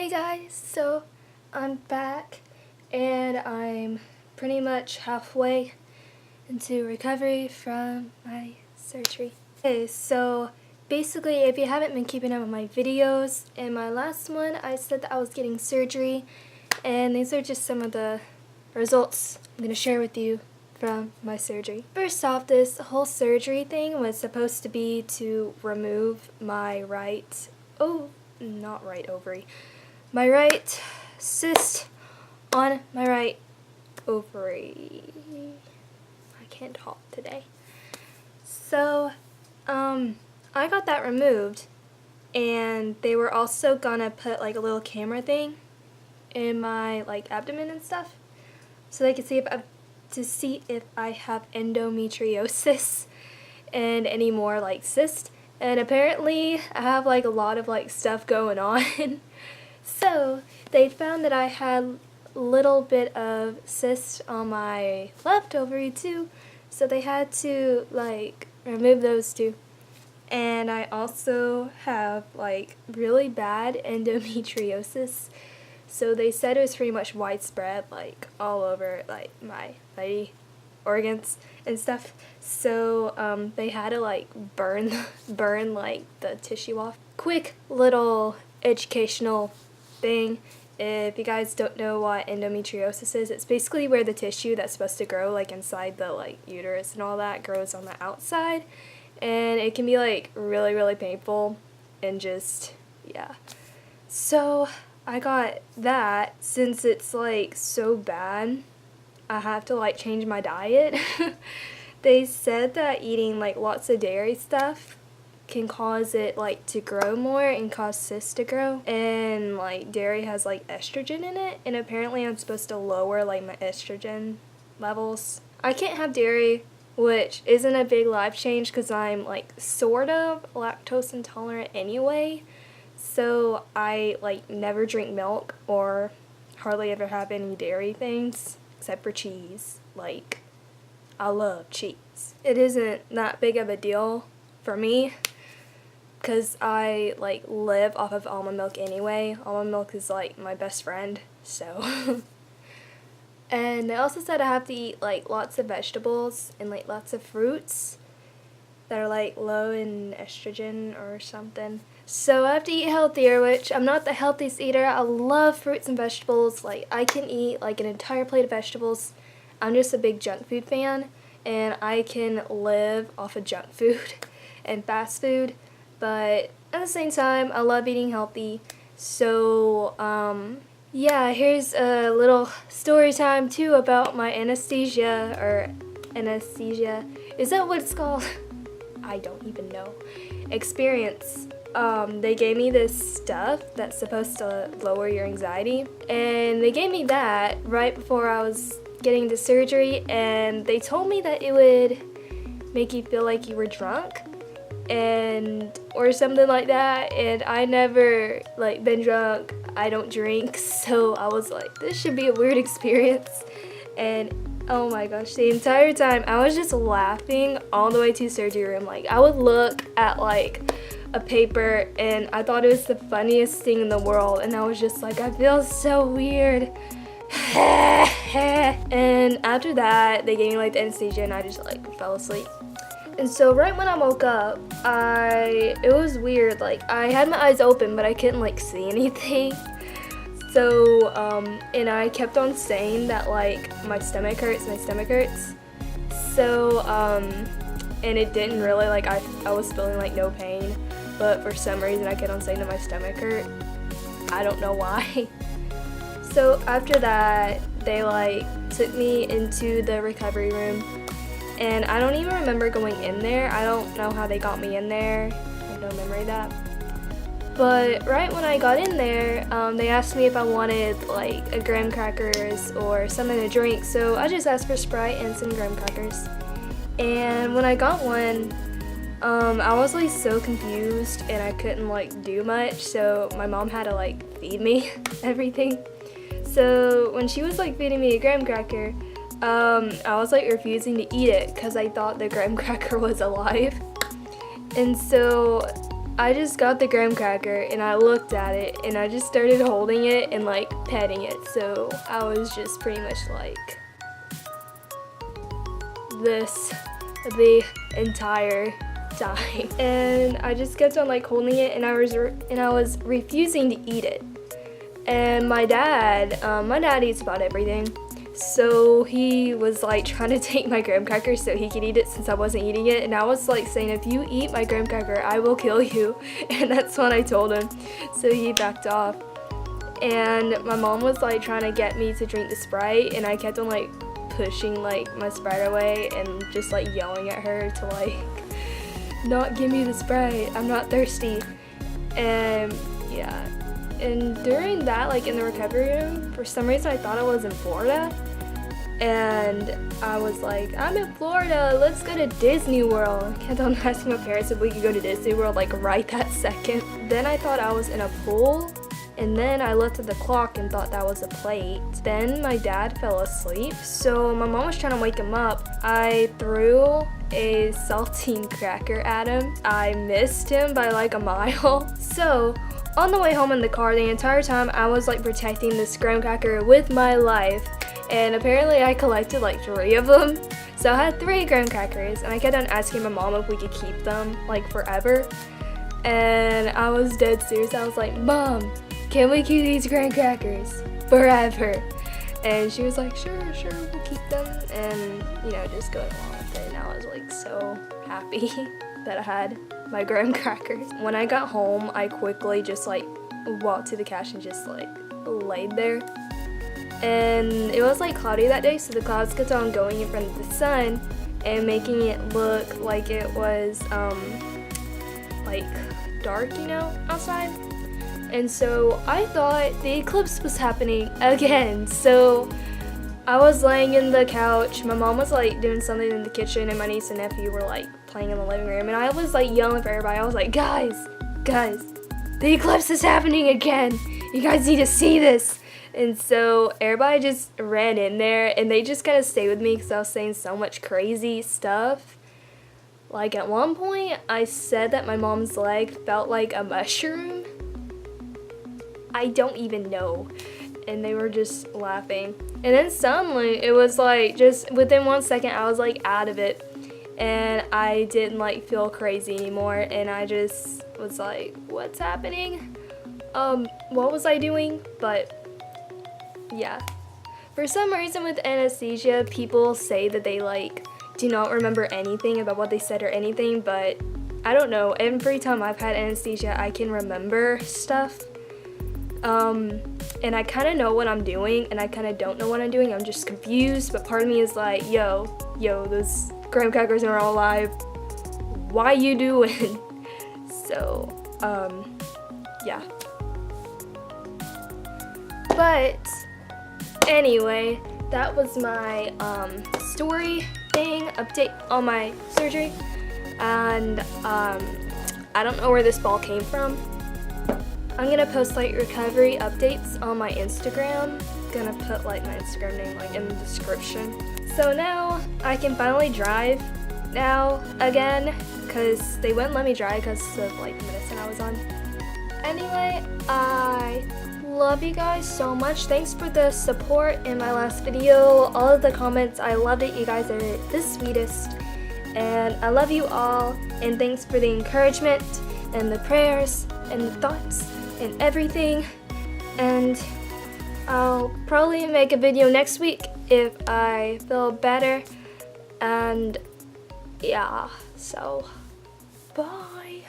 Hey guys, so I'm back and I'm pretty much halfway into recovery from my surgery. Okay, so basically if you haven't been keeping up with my videos, in my last one I said that I was getting surgery, and these are just some of the results I'm going to share with you from my surgery. First off, this whole surgery thing was supposed to be to remove my my right cyst on my right ovary. I can't talk today. So, I got that removed, and they were also gonna put like a little camera thing in my like abdomen and stuff, so they could see if I have endometriosis and any more like cysts. And apparently I have like a lot of like stuff going on. So they found that I had a little bit of cyst on my left ovary too, so they had to like remove those too. And I also have like really bad endometriosis, so they said it was pretty much widespread, like all over like my body organs and stuff. So they had to like burn like the tissue off. Quick little educational thing. If you guys don't know what endometriosis is, it's basically where the tissue that's supposed to grow like inside the like uterus and all that grows on the outside, and it can be like really painful and just yeah. So I got that. Since it's like so bad, I have to like change my diet. They said that eating like lots of dairy stuff can cause it like to grow more and cause cysts to grow, and like dairy has like estrogen in it, and apparently I'm supposed to lower like my estrogen levels. I can't have dairy, which isn't a big life change because I'm like sort of lactose intolerant anyway, so I like never drink milk or hardly ever have any dairy things except for cheese. Like, I love cheese. It isn't that big of a deal for me because I like live off of almond milk anyway. Almond milk is like my best friend, so. And they also said I have to eat like lots of vegetables and like lots of fruits that are like low in estrogen or something. So I have to eat healthier, which I'm not the healthiest eater. I love fruits and vegetables. Like, I can eat like an entire plate of vegetables. I'm just a big junk food fan, and I can live off of junk food and fast food. But at the same time, I love eating healthy. So, yeah, here's a little story time too about my anesthesia, or anesthesia. Is that what it's called? I don't even know. Experience. They gave me this stuff that's supposed to lower your anxiety, and they gave me that right before I was getting the surgery, and they told me that it would make you feel like you were drunk or something like that, and I never like been drunk. I don't drink, so I was like, this should be a weird experience. And oh my gosh, the entire time I was just laughing all the way to surgery room. Like, I would look at like a paper and I thought it was the funniest thing in the world, and I was just like, I feel so weird. And after that, they gave me like the anesthesia, and I just like fell asleep. And so right when I woke up, it was weird. Like, I had my eyes open, but I couldn't like see anything. So, and I kept on saying that like my stomach hurts. So, and it didn't really, like, I was feeling like no pain, but for some reason I kept on saying that my stomach hurt. I don't know why. So after that, they like took me into the recovery room, and I don't even remember going in there. I don't know how they got me in there. I have no memory of that. But right when I got in there, they asked me if I wanted like a graham crackers or something to drink, so I just asked for Sprite and some graham crackers. And when I got one, I was like so confused and I couldn't like do much, so my mom had to like feed me everything. So when she was like feeding me a graham cracker, I was like refusing to eat it because I thought the graham cracker was alive. And so I just got the graham cracker and I looked at it and I just started holding it and like petting it. So I was just pretty much like this the entire time. And I just kept on like holding it and I was refusing to eat it. And my dad eats about everything. So he was like trying to take my graham cracker so he could eat it since I wasn't eating it. And I was like saying, if you eat my graham cracker, I will kill you. And that's what I told him. So he backed off. And my mom was like trying to get me to drink the Sprite. And I kept on like pushing like my Sprite away and just like yelling at her to like not give me the Sprite. I'm not thirsty. And yeah. And during that, like in the recovery room, for some reason I thought I was in Florida. And I was like, I'm in Florida, let's go to Disney World. I kept on asking my parents if we could go to Disney World like right that second. Then I thought I was in a pool. And then I looked at the clock and thought that was a plate. Then my dad fell asleep. So my mom was trying to wake him up. I threw a saltine cracker at him. I missed him by like a mile. So on the way home in the car, the entire time I was like protecting this graham cracker with my life. And apparently I collected like 3 of them. So I had 3 graham crackers and I kept on asking my mom if we could keep them like forever. And I was dead serious. I was like, Mom, can we keep these graham crackers forever? And she was like, sure, we'll keep them. And you know, just going along with it. And I was like so happy that I had my graham crackers. When I got home, I quickly just like walked to the couch and just like laid there. And it was like cloudy that day, so the clouds kept on going in front of the sun and making it look like it was like dark, you know, outside. And so I thought the eclipse was happening again. So I was laying in the couch, my mom was like doing something in the kitchen, and my niece and nephew were like playing in the living room, and I was like yelling for everybody. I was like, guys, the eclipse is happening again. You guys need to see this. And so everybody just ran in there, and they just kind of stayed with me because I was saying so much crazy stuff. Like at one point, I said that my mom's leg felt like a mushroom. I don't even know. And they were just laughing. And then suddenly, it was like just within 1 second, I was like out of it. And I didn't like feel crazy anymore. And I just was like, what's happening? What was I doing? But yeah. For some reason with anesthesia, people say that they like do not remember anything about what they said or anything, but I don't know. Every time I've had anesthesia, I can remember stuff. And I kind of know what I'm doing, and I kind of don't know what I'm doing. I'm just confused, but part of me is like, yo, those graham crackers are all alive. Why you doing? So, yeah. But anyway, that was my story thing, update on my surgery. And I don't know where this ball came from. I'm gonna post like recovery updates on my Instagram. Gonna put like my Instagram name like in the description. So now I can finally drive now again, because they wouldn't let me drive because of like the medicine I was on. Anyway, I love you guys so much. Thanks for the support in my last video. All of the comments, I loved it. You guys are the sweetest. And I love you all. And thanks for the encouragement and the prayers and the thoughts and everything. And I'll probably make a video next week if I feel better. And yeah, so bye.